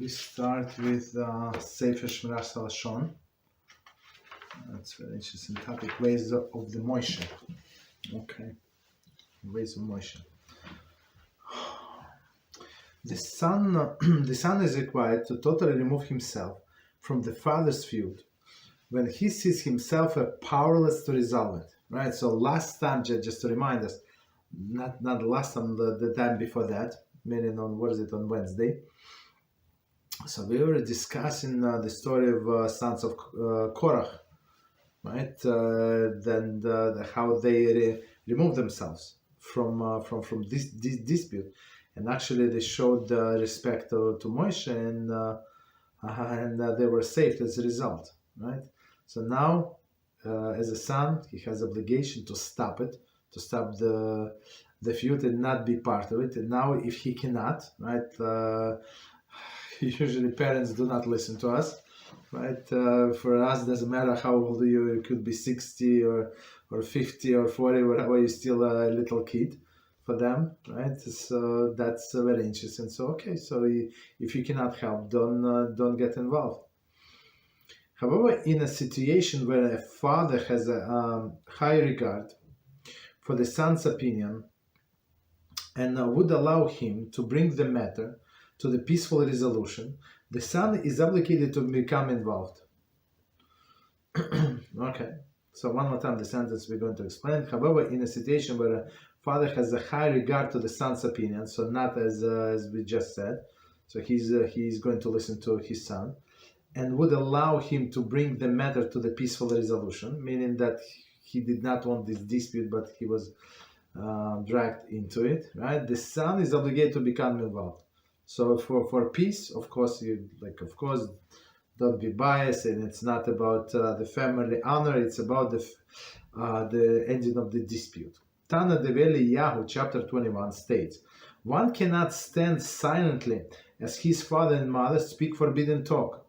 We start with Sefer Shmiras Haloshon. That's a very interesting topic. Ways of the Moshe. Okay. Ways of Moshe. The son is required to totally remove himself from the father's field when he sees himself powerless to resolve it. Right? So last time, just to remind us, not the last time, the time before that, meaning on Wednesday. So we were discussing the story of sons of Korach, right? How they removed themselves from this dispute, and actually they showed respect to Moshe, and they were saved as a result, right? So now, as a son, he has obligation to stop it, to stop the feud and not be part of it. And now, if he cannot, right? Usually parents do not listen to us, right? For us, doesn't matter how old you could be 60 or 50 or 40, whatever, you're still a little kid for them, right? So that's very interesting. So, okay, so if you cannot help, don't get involved. However, in a situation where a father has a high regard for the son's opinion and would allow him to bring the matter to the peaceful resolution, the son is obligated to become involved. Okay, so one more time the sentence we're going to explain. However, in a situation where a father has a high regard to the son's opinion, so not as we just said, so he's going to listen to his son, and would allow him to bring the matter to the peaceful resolution, meaning that he did not want this dispute, but he was dragged into it, right? The son is obligated to become involved. So for peace, of course, don't be biased, and it's not about the family honor. It's about the ending of the dispute. Tana Develi Yahu, chapter 21, states, one cannot stand silently as his father and mother speak forbidden talk.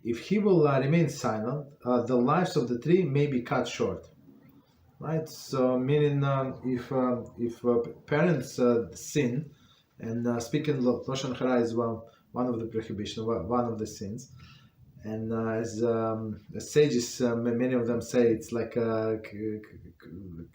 If he will remain silent, the lives of the three may be cut short. Right? So meaning if parents sin, and speaking Lashon Hara is one of the prohibitions, one of the sins. And as sages, many of them say it's like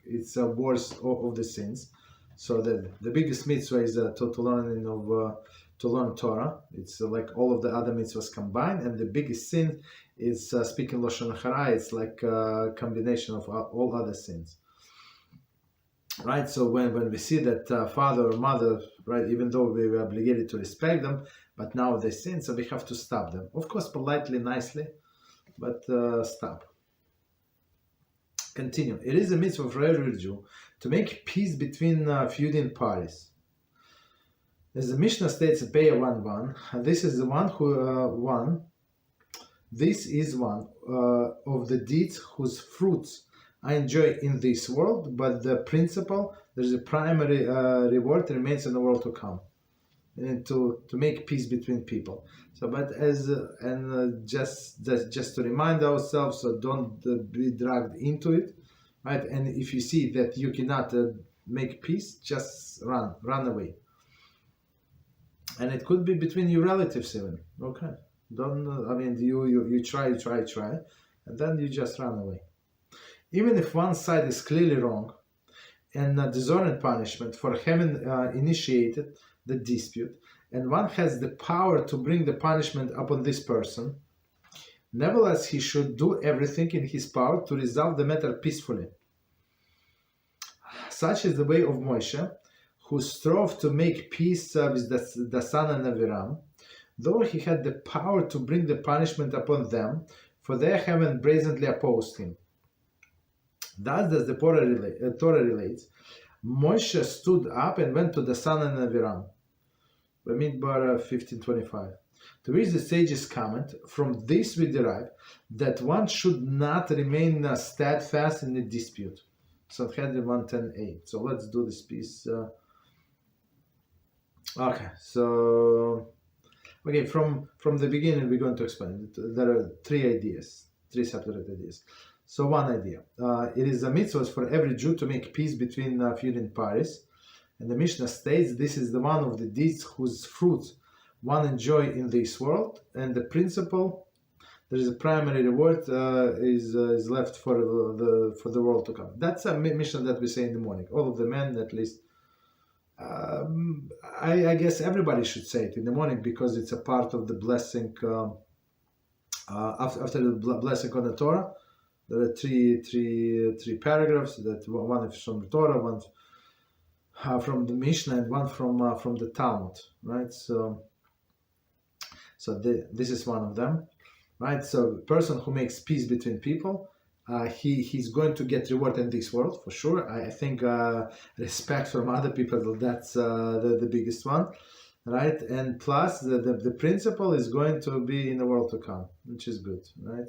it's a worst of the sins. So the biggest mitzvah is to learn Torah. It's like all of the other mitzvahs combined, and the biggest sin is speaking Lashon Hara. It's like a combination of all other sins. Right, so when we see that father or mother, right, even though we were obligated to respect them, but now they sin, so we have to stop them. Of course, politely, nicely, but stop. Continue. It is a mitzvah for every Jew to make peace between feuding parties. As the Mishnah states, Peah 1:1, this is the one who This is one of the deeds whose fruits I enjoy in this world, but the principle, there's a primary reward remains in the world to come, and to make peace between people. So, but just to remind ourselves, so don't be dragged into it, right? And if you see that you cannot make peace, just run away. And it could be between your relatives even. Okay, you try, and then you just run away. Even if one side is clearly wrong and deserving punishment for having initiated the dispute, and one has the power to bring the punishment upon this person, nevertheless he should do everything in his power to resolve the matter peacefully. Such is the way of Moshe, who strove to make peace with Dasan and Aviram, though he had the power to bring the punishment upon them, for they having brazenly opposed him. Thus, as the Torah relates, Moshe stood up and went to Dasan and Aviram. Bamidbar 15:25. To which the sages comment, from this we derive that one should not remain steadfast in the dispute. Sanhedrin 1:10a. So let's do this piece. Okay, so from the beginning we're going to explain. There are three separate ideas. So one idea, it is a mitzvah for every Jew to make peace between feuding parties, and the Mishnah states this is the one of the deeds whose fruits one enjoy in this world, and the principle, there is a primary reward is left for the world to come. That's a mission that we say in the morning. All of the men, at least. I guess everybody should say it in the morning because it's a part of the blessing. After the blessing on the Torah, there are three paragraphs. That one is from the Torah, one from the Mishnah, and one from the Talmud. Right. So this is one of them. Right. So the person who makes peace between people, he's going to get reward in this world for sure. I think respect from other people, that's the biggest one. Right, and plus the principle is going to be in the world to come, which is good, right?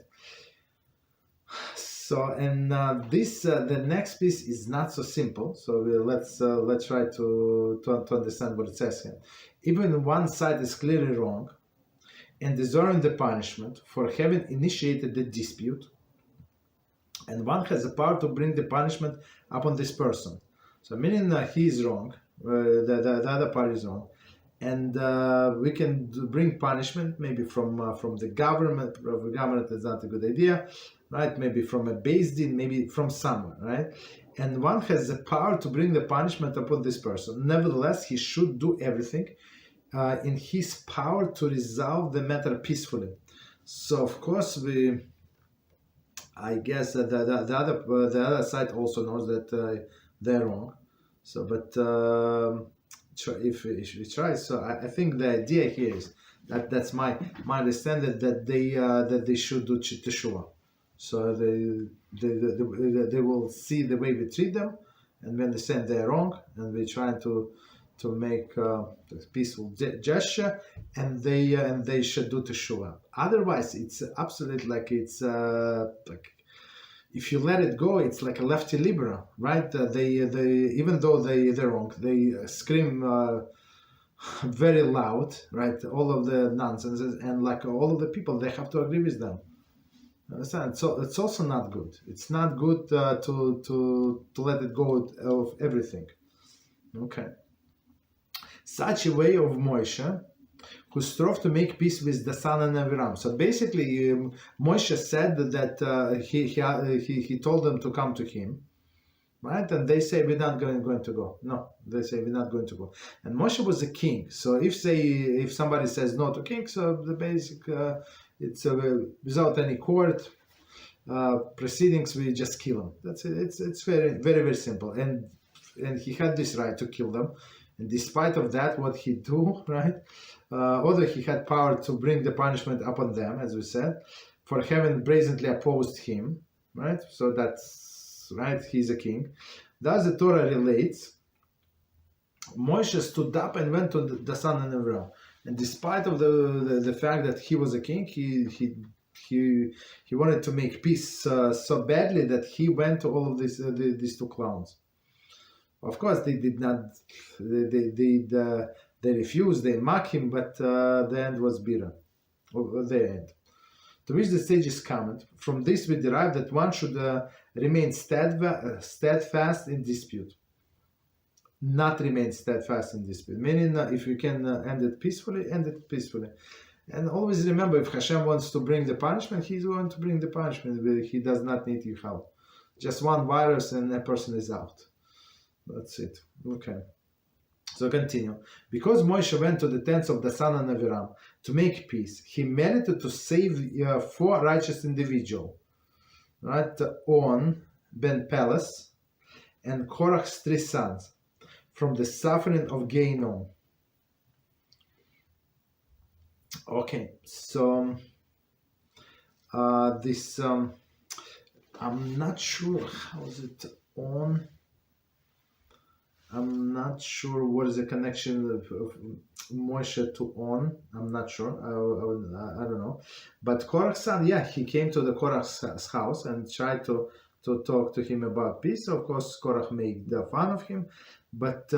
So, and the next piece is not so simple. So let's try to understand what it says here. Even one side is clearly wrong and deserving the punishment for having initiated the dispute, and one has the power to bring the punishment upon this person. So meaning he is wrong, the other party is wrong. And we can bring punishment maybe from the government. The government is not a good idea, right? Maybe from a Beis Din, maybe from somewhere, right? And one has the power to bring the punishment upon this person. Nevertheless, he should do everything in his power to resolve the matter peacefully. So of course I guess that the other side also knows that they're wrong. So, but. If we try, so I think the idea here is that's my understanding that they should do teshuvah. So they will see the way we treat them, and we understand they're wrong, and we try to make a peaceful gesture, and they should do teshuvah. Otherwise, it's absolutely like it's like. If you let it go, it's like a lefty liberal, right? They even though they're wrong, they scream very loud, right? All of the nonsense, and like all of the people, they have to agree with them. Understand? So it's also not good. It's not good to let it go of everything. Okay. Such a way of Moshe, who strove to make peace with the son and Aviram. So basically, Moshe said that he told them to come to him, right? And they say, we're not going to go. No, they say, we're not going to go. And Moshe was a king. So if somebody says no to king, so the basic, it's without any court proceedings, we just kill him. That's it. It's very, very, very simple. And he had this right to kill them. And despite of that, what he do, right? Although he had power to bring the punishment upon them, as we said, for having brazenly opposed him, right? So that's right, he's a king. Thus the Torah relates, Moshe stood up and went to the son and Avraham. And despite of the fact that he was a king, he wanted to make peace so badly that he went to all of these two clowns. Of course, they did not. They refused. They mocked him, but the end was bitter. The end. To which the sages comment. From this we derive that one should remain steadfast in dispute. Not remain steadfast in dispute. Meaning, if you can end it peacefully, end it peacefully. And always remember, if Hashem wants to bring the punishment, He's going to bring the punishment. He does not need your help. Just one virus and a person is out. That's it. Okay. So continue. Because Moshe went to the tents of the son and Aviram to make peace, he merited to save 4 righteous individuals, right? On Ben Peles and Korach's 3 sons from the suffering of Gehinnom. Okay, so this I'm not sure how is it on. I'm not sure what is the connection of Moshe to On. I'm not sure. I don't know. But Korach's son, yeah, he came to the Korach's house and tried to talk to him about peace. So of course, Korach made fun of him, but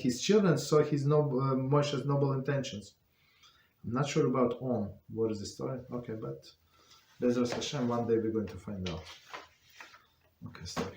his children saw his Moshe's noble intentions. I'm not sure about On. What is the story? Okay, but BeEzrat HaShem, one day we're going to find out. Okay, stop.